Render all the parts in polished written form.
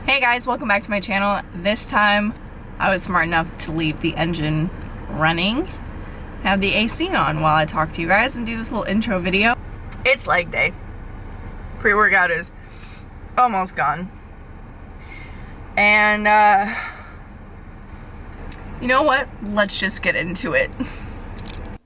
Hey guys, welcome back to my channel. This time I was smart enough to leave the engine running, have the AC on while I talk to you guys and do this little intro video. It's leg day. Pre-workout is almost gone. And you know what? Let's just get into it.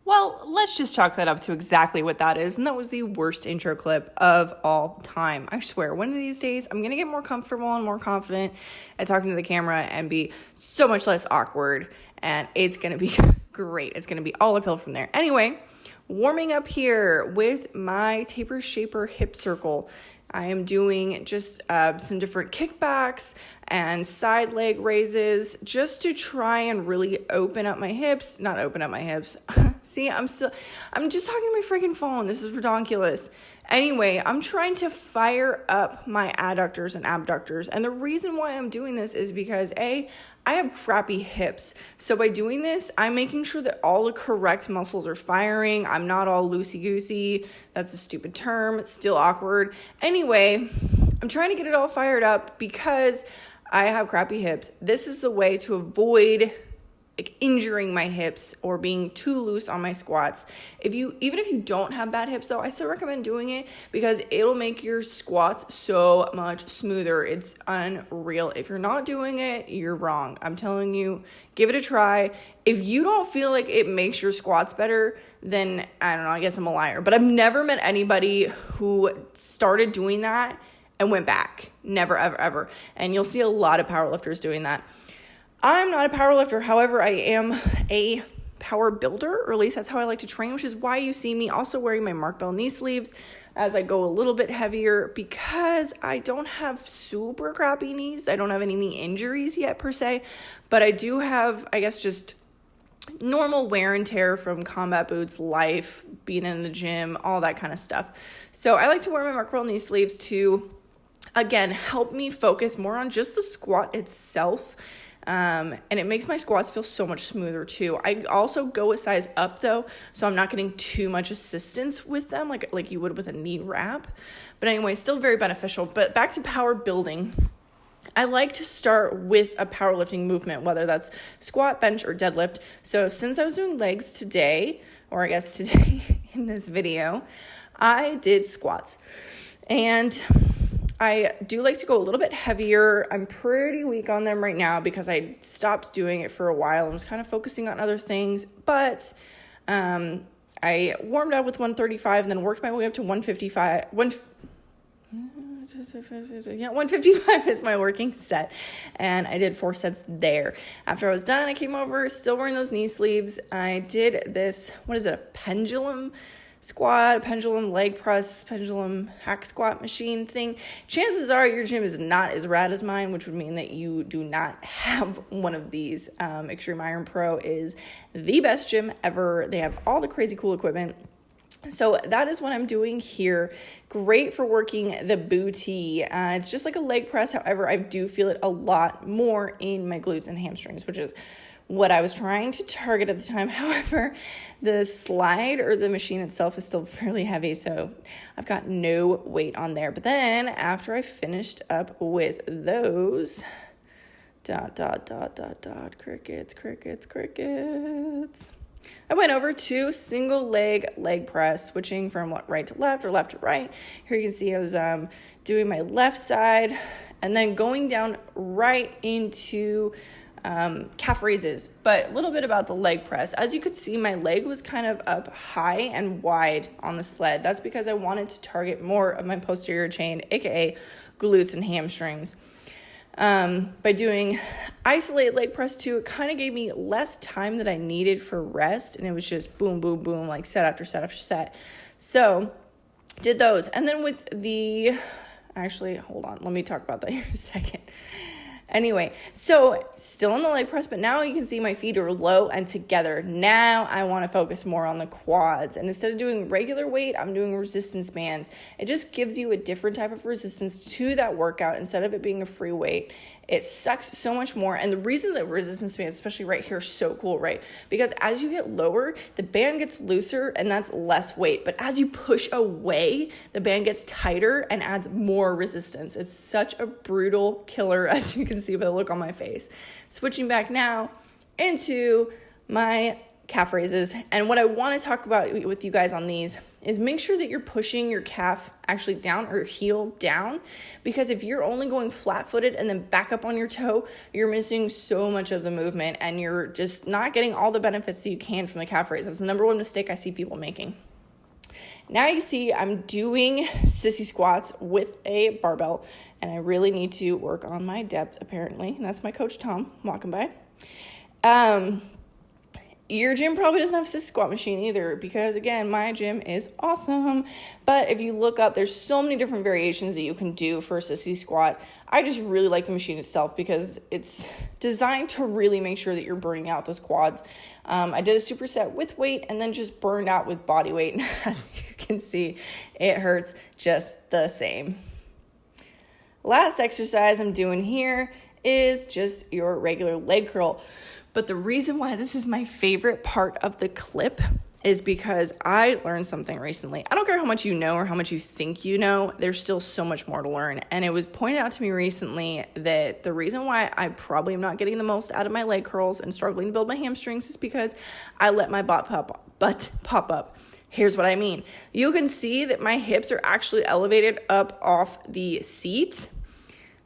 Well, let's just chalk that up to exactly what that is. And that was the worst intro clip of all time. I swear, one of these days, I'm going to get more comfortable and more confident at talking to the camera and be so much less awkward. And it's going to be great. It's going to be all uphill from there. Anyway, warming up here with my taper shaper hip circle. I am doing just some different kickbacks and side leg raises just to try and really open up my hips. Not open up my hips. See, I'm just talking to my freaking phone. This is ridiculous. Anyway, I'm trying to fire up my adductors and abductors. And the reason why I'm doing this is because I have crappy hips. So by doing this, I'm making sure that all the correct muscles are firing. I'm not all loosey-goosey. That's a stupid term. It's still awkward. Anyway, I'm trying to get it all fired up because I have crappy hips. This is the way to avoid injuring my hips or being too loose on my squats. Even if you don't have bad hips though, I still recommend doing it because it'll make your squats so much smoother. It's unreal. If you're not doing it, you're wrong. I'm telling you, give it a try. If you don't feel like it makes your squats better, then I don't know, I guess I'm a liar. But I've never met anybody who started doing that and went back. Never, ever, ever. And you'll see a lot of powerlifters doing that. I'm not a power lifter. However, I am a power builder, or at least that's how I like to train, which is why you see me also wearing my Mark Bell knee sleeves as I go a little bit heavier because I don't have super crappy knees. I don't have any knee injuries yet per se, but I do have, I guess, just normal wear and tear from combat boots, life, being in the gym, all that kind of stuff. So I like to wear my Mark Bell knee sleeves to, again, help me focus more on just the squat itself. And it makes my squats feel so much smoother too. I also go a size up though, so I'm not getting too much assistance with them like you would with a knee wrap. But anyway, still very beneficial. But back to power building. I like to start with a powerlifting movement, whether that's squat, bench, or deadlift. So since I was doing legs today, or I guess today in this video, I did squats. And I do like to go a little bit heavier. I'm pretty weak on them right now because I stopped doing it for a while. I was kind of focusing on other things, but I warmed up with 135 and then worked my way up to 155. 155 is my working set, and I did 4 sets there. After I was done, I came over, still wearing those knee sleeves. I did this, what is it, a pendulum squat, a pendulum leg press, pendulum hack squat machine thing. Chances are your gym is not as rad as mine, which would mean that you do not have one of these. Extreme Iron Pro is the best gym ever. They have all the crazy cool equipment. So that is what I'm doing here. Great for working the booty. It's just like a leg press. However, I do feel it a lot more in my glutes and hamstrings, which is what I was trying to target at the time. However, the slide or the machine itself is still fairly heavy, so I've got no weight on there. But then after I finished up with those, crickets, I went over to single leg press, switching from right to left or left to right. Here you can see I was doing my left side and then going down right into calf raises. But a little bit about the leg press. As you could see, my leg was kind of up high and wide on the sled. That's because I wanted to target more of my posterior chain, aka glutes and hamstrings. By doing isolated leg press too, it kind of gave me less time that I needed for rest, and it was just boom, boom, boom, like set after set after set. So did those. And then with actually, hold on, let me talk about that here a second. Anyway, so still in the leg press, but now you can see my feet are low and together. Now I want to focus more on the quads. And instead of doing regular weight, I'm doing resistance bands. It just gives you a different type of resistance to that workout instead of it being a free weight. It sucks so much more. And the reason that resistance bands, especially right here, are so cool, right? Because as you get lower, the band gets looser and that's less weight. But as you push away, the band gets tighter and adds more resistance. It's such a brutal killer, as you can see by the look on my face. Switching back now into my calf raises. And what I want to talk about with you guys on these is make sure that you're pushing your calf actually down or heel down, because if you're only going flat-footed and then back up on your toe, you're missing so much of the movement and you're just not getting all the benefits that you can from the calf raise. That's the number one mistake I see people making. Now you see I'm doing sissy squats with a barbell, and I really need to work on my depth apparently. And that's my coach Tom walking by. Your gym probably doesn't have a sissy squat machine either, because again, my gym is awesome. But if you look up, there's so many different variations that you can do for a sissy squat. I just really like the machine itself because it's designed to really make sure that you're burning out those quads. I did a superset with weight and then just burned out with body weight. As you can see, it hurts just the same. Last exercise I'm doing here is just your regular leg curl. But the reason why this is my favorite part of the clip is because I learned something recently. I don't care how much you know or how much you think you know, there's still so much more to learn. And it was pointed out to me recently that the reason why I probably am not getting the most out of my leg curls and struggling to build my hamstrings is because I let my butt pop up. Here's what I mean. You can see that my hips are actually elevated up off the seat,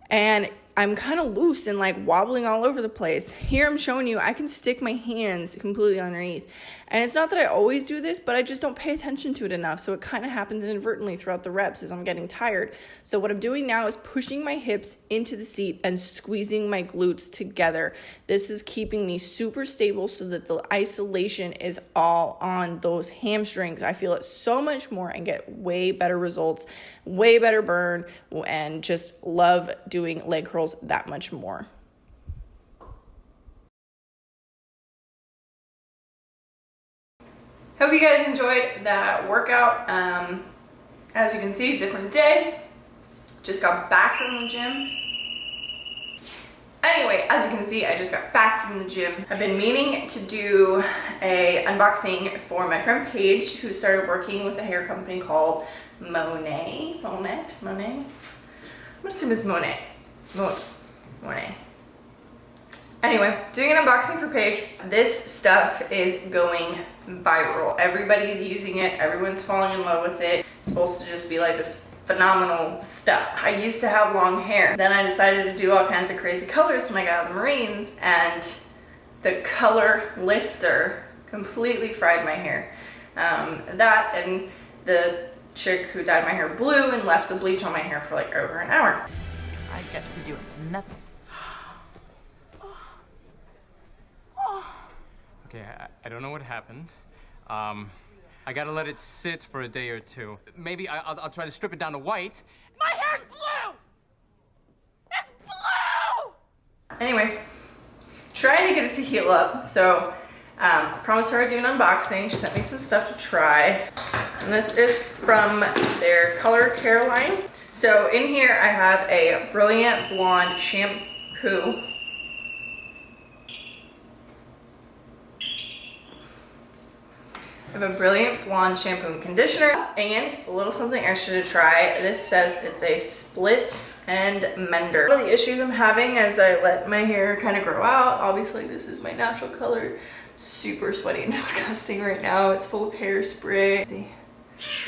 and I'm kind of loose and like wobbling all over the place. Here I'm showing you I can stick my hands completely underneath. And it's not that I always do this, but I just don't pay attention to it enough. So it kind of happens inadvertently throughout the reps as I'm getting tired. So what I'm doing now is pushing my hips into the seat and squeezing my glutes together. This is keeping me super stable so that the isolation is all on those hamstrings. I feel it so much more and get way better results, way better burn, and just love doing leg curls that much more. Hope you guys enjoyed that workout. As you can see, different day. Just got back from the gym. Anyway, as you can see, I just got back from the gym. I've been meaning to do a unboxing for my friend Paige, who started working with a hair company called Monet. I'm gonna assume it's Monet. Anyway, doing an unboxing for Paige. This stuff is going viral. Everybody's using it. Everyone's falling in love with it. It's supposed to just be like this phenomenal stuff. I used to have long hair. Then I decided to do all kinds of crazy colors when I got out of the Marines, and the color lifter completely fried my hair. That and the chick who dyed my hair blue and left the bleach on my hair for like over an hour. I get to do nothing. Okay, I don't know what happened. I gotta let it sit for a day or two. Maybe I'll try to strip it down to white. My hair's blue! It's blue! Anyway, trying to get it to heal up. So, promised her I'd do an unboxing. She sent me some stuff to try. And this is from their Color Care line. So in here I have a Brilliant Blonde shampoo. I have a Brilliant Blonde shampoo and conditioner, and a little something extra to try. This says it's a split end mender. One of the issues I'm having as I let my hair kind of grow out, obviously this is my natural color, super sweaty and disgusting right now. It's full of hairspray. See,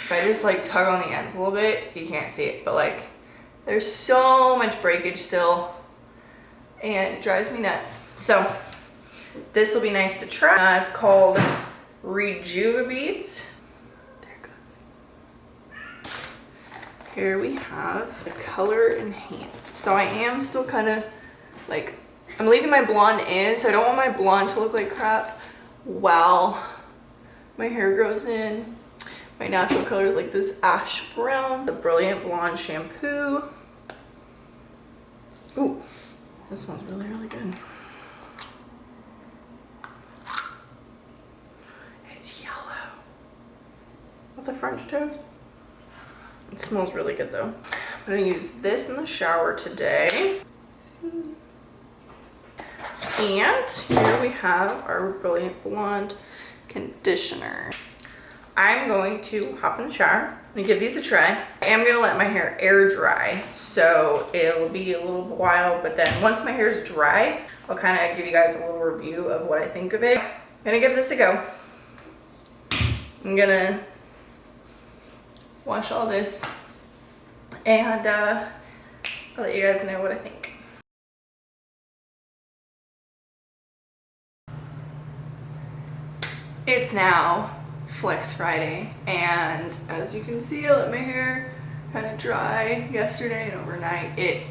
if I just like tug on the ends a little bit, you can't see it, but like there's so much breakage still and it drives me nuts. So this will be nice to try. It's called Rejuvebeats. There it goes. Here we have the Color Enhance. So I am still kind of like, I'm leaving my blonde in, so I don't want my blonde to look like crap while my hair grows in. My natural color is like this ash brown. The Brilliant Blonde shampoo. Ooh, This smells really, really good. It's yellow with the French toast. It smells really good though. I'm gonna use this in the shower today. And here we have our Brilliant Blonde conditioner. I'm going to hop in the shower. I'm gonna give these a try. I am gonna let my hair air dry, so it'll be a little while, but then once my hair is dry, I'll kind of give you guys a little review of what I think of it. I'm gonna give this a go. I'm gonna wash all this, and I'll let you guys know what I think. It's now Flex Friday, and as you can see, I let my hair kind of dry yesterday and overnight. It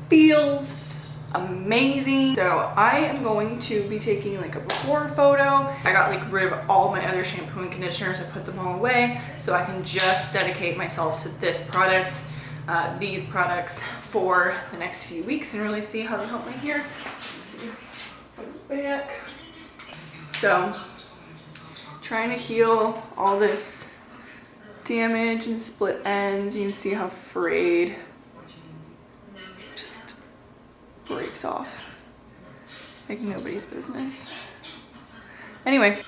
feels amazing. So I am going to be taking like a before photo. I got like rid of all my other shampoo and conditioners. I put them all away so I can just dedicate myself to this product, these products for the next few weeks and really see how they help my hair. Let's see, put it back. So trying to heal all this damage and split ends. You can see how frayed just breaks off like nobody's business. Anyway,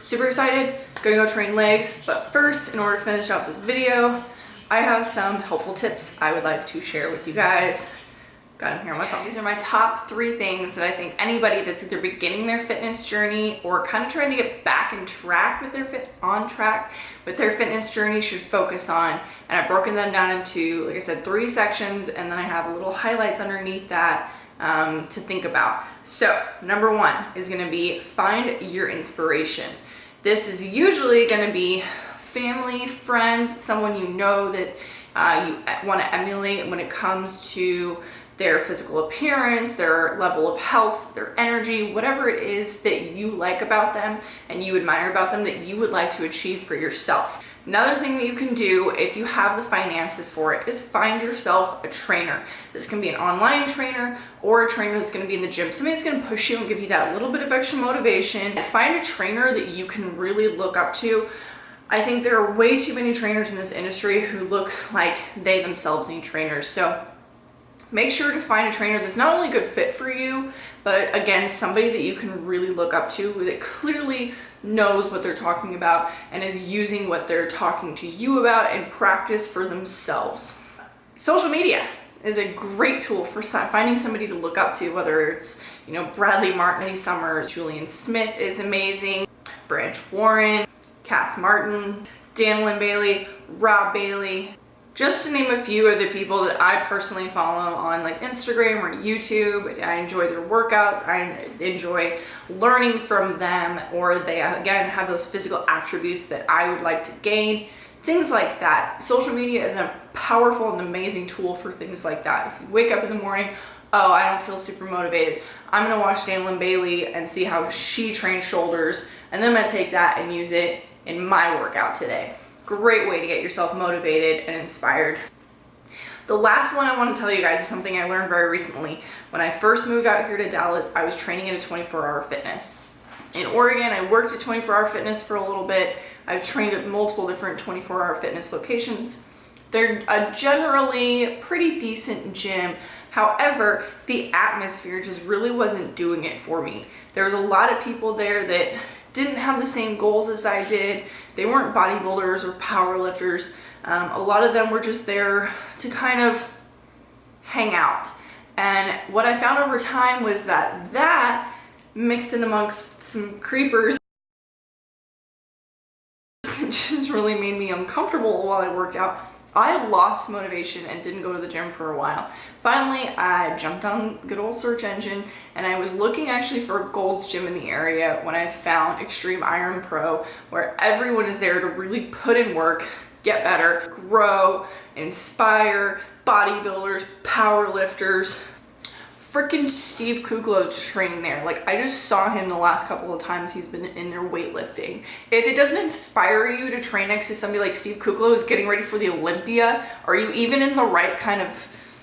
super excited, gonna go train legs, but first, in order to finish out this video, I have some helpful tips I would like to share with you guys. Got them here on my phone. These are my top 3 things that I think anybody that's either beginning their fitness journey or kind of trying to get back on track with their fitness journey should focus on. And I've broken them down into, like I said, 3 sections, and then I have little highlights underneath that to think about. So number 1 is going to be find your inspiration. This is usually going to be family, friends, someone you know that you want to emulate when it comes to their physical appearance, their level of health, their energy, whatever it is that you like about them and you admire about them that you would like to achieve for yourself. Another thing that you can do if you have the finances for it is find yourself a trainer. This can be an online trainer or a trainer that's going to be in the gym. Somebody that's going to push you and give you that little bit of extra motivation. Find a trainer that you can really look up to. I think there are way too many trainers in this industry who look like they themselves need trainers. So make sure to find a trainer that's not only a good fit for you, but again, somebody that you can really look up to that clearly knows what they're talking about and is using what they're talking to you about in practice for themselves. Social media is a great tool for finding somebody to look up to, whether it's, you know, Bradley Martin, Summers, Julian Smith is amazing, Branch Warren, Cass Martin, Dan Lynn Bailey, Rob Bailey, just to name a few of the people that I personally follow on like Instagram or YouTube. I enjoy their workouts. I enjoy learning from them, or they again have those physical attributes that I would like to gain. Things like that. Social media is a powerful and amazing tool for things like that. If you wake up in the morning, oh, I don't feel super motivated, I'm gonna watch Dan Lynn Bailey and see how she trains shoulders, and then I'm gonna take that and use it in my workout today. Great way to get yourself motivated and inspired. The last one I want to tell you guys is something I learned very recently. When I first moved out here to Dallas, I was training at a 24-hour fitness. In Oregon, I worked at 24-hour fitness for a little bit. I've trained at multiple different 24-hour fitness locations. They're a generally pretty decent gym. However, the atmosphere just really wasn't doing it for me. There was a lot of people there that didn't have the same goals as I did. They weren't bodybuilders or power lifters. A lot of them were just there to kind of hang out. And what I found over time was that mixed in amongst some creepers it just really made me uncomfortable while I worked out. I lost motivation and didn't go to the gym for a while. Finally, I jumped on good old search engine and I was looking actually for a Gold's Gym in the area when I found Extreme Iron Pro, where everyone is there to really put in work, get better, grow, inspire bodybuilders, power lifters. Freaking Steve Kuklow's training there. Like, I just saw him the last couple of times he's been in there weightlifting. If it doesn't inspire you to train next to somebody like Steve Kuklow who's getting ready for the Olympia, are you even in the right kind of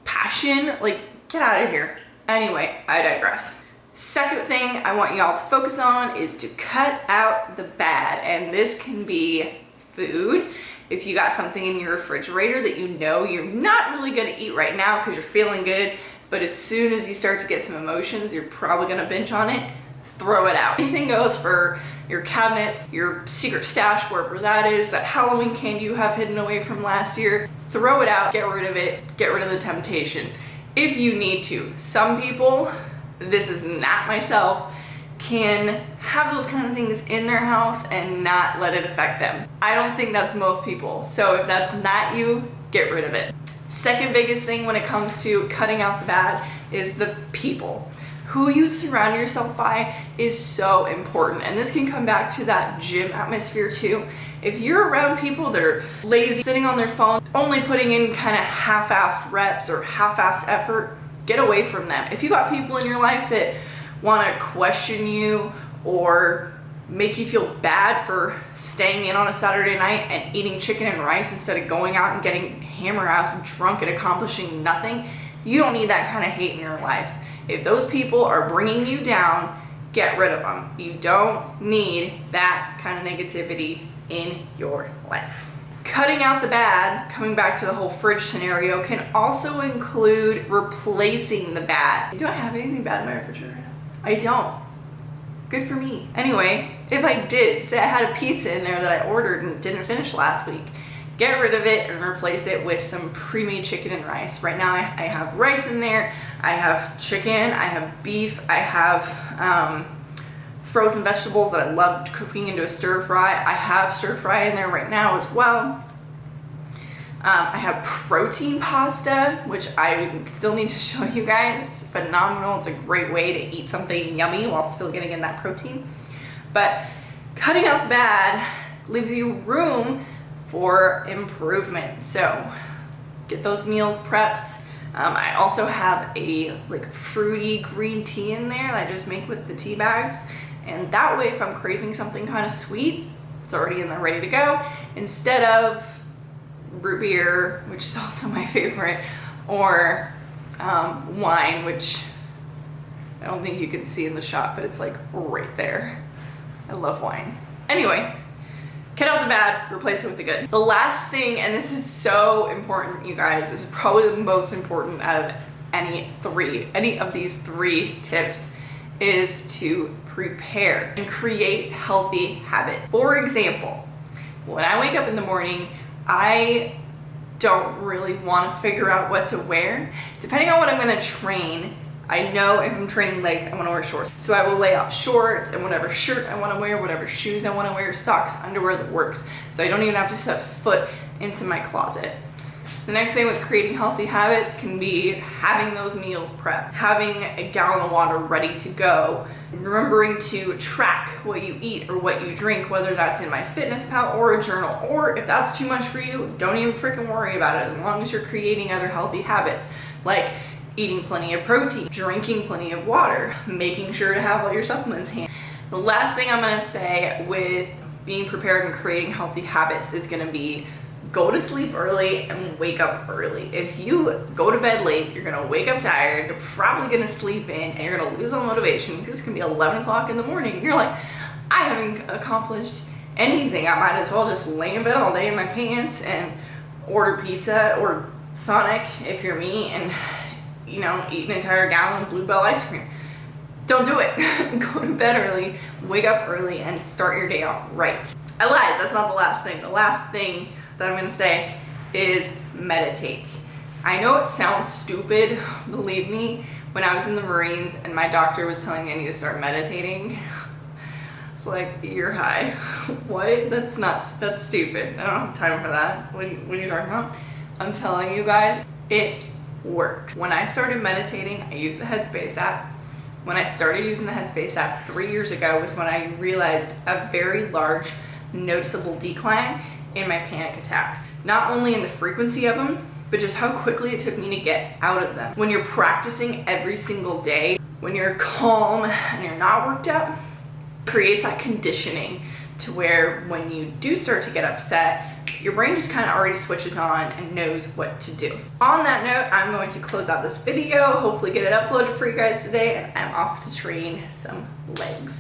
passion? Like, get out of here. Anyway, I digress. Second thing I want y'all to focus on is to cut out the bad. And this can be food. If you got something in your refrigerator that you know you're not really gonna eat right now because you're feeling good, but as soon as you start to get some emotions, you're probably gonna binge on it, throw it out. Anything goes for your cabinets, your secret stash, wherever that is, that Halloween candy you have hidden away from last year, throw it out, get rid of it, get rid of the temptation if you need to. Some people, this is not myself, can have those kind of things in their house and not let it affect them. I don't think that's most people. So if that's not you, get rid of it. Second biggest thing when it comes to cutting out the bad is the people. Who you surround yourself by is so important. And this can come back to that gym atmosphere too. If you're around people that are lazy, sitting on their phone, only putting in kind of half-assed reps or half-assed effort, get away from them. If you got people in your life that want to question you or make you feel bad for staying in on a Saturday night and eating chicken and rice instead of going out and getting hammer-ass drunk and accomplishing nothing, you don't need that kind of hate in your life. If those people are bringing you down, get rid of them. You don't need that kind of negativity in your life. Cutting out the bad, coming back to the whole fridge scenario, can also include replacing the bad. Do I have anything bad in my refrigerator right now? I don't. Good for me. Anyway, if I did, say I had a pizza in there that I ordered and didn't finish last week, get rid of it and replace it with some pre-made chicken and rice. Right now I have rice in there, I have chicken, I have beef, I have frozen vegetables that I love cooking into a stir fry. I have stir fry in there right now as well. I have protein pasta, which I still need to show you guys. It's phenomenal. It's a great way to eat something yummy while still getting in that protein. But cutting out the bad leaves you room for improvement. So get those meals prepped. I also have a fruity green tea in there that I just make with the tea bags. And that way, if I'm craving something kind of sweet, it's already in there ready to go. Instead of root beer, which is also my favorite, or wine, which I don't think you can see in the shot, but it's like right there. I love wine. Anyway, cut out the bad, replace it with the good. The last thing, and this is so important, you guys, this is probably the most important out of any of these three tips, is to prepare and create healthy habits. For example, when I wake up in the morning, I don't really want to figure out what to wear. Depending on what I'm going to train, I know if I'm training legs, I want to wear shorts. So I will lay out shorts and whatever shirt I want to wear, whatever shoes I want to wear, socks, underwear that works. So I don't even have to set foot into my closet. The next thing with creating healthy habits can be having those meals prepped, having a gallon of water ready to go, remembering to track what you eat or what you drink, whether that's in MyFitnessPal or a journal, or if that's too much for you, don't even freaking worry about it, as long as you're creating other healthy habits, like eating plenty of protein, drinking plenty of water, making sure to have all your supplements handy. The last thing I'm gonna say with being prepared and creating healthy habits is gonna be go to sleep early and wake up early. If you go to bed late, you're gonna wake up tired, you're probably gonna sleep in, and you're gonna lose all motivation because it's gonna be 11 o'clock in the morning and you're like, I haven't accomplished anything. I might as well just lay in bed all day in my pants and order pizza or Sonic if you're me, and eat an entire gallon of Bluebell ice cream. Don't do it. Go to bed early, wake up early, and start your day off right. I lied, that's not the last thing. The last thing that I'm gonna say is meditate. I know it sounds stupid, believe me. When I was in the Marines and my doctor was telling me I need to start meditating, it's like, you're high. What? That's stupid. I don't have time for that. What are you talking about? I'm telling you guys, it works. When I started meditating, I used the Headspace app. When I started using the Headspace app 3 years ago was when I realized a very large noticeable decline in my panic attacks. Not only in the frequency of them, but just how quickly it took me to get out of them. When you're practicing every single day, when you're calm and you're not worked up, it creates that conditioning to where when you do start to get upset, your brain just kind of already switches on and knows what to do. On that note, I'm going to close out this video, hopefully get it uploaded for you guys today, and I'm off to train some legs.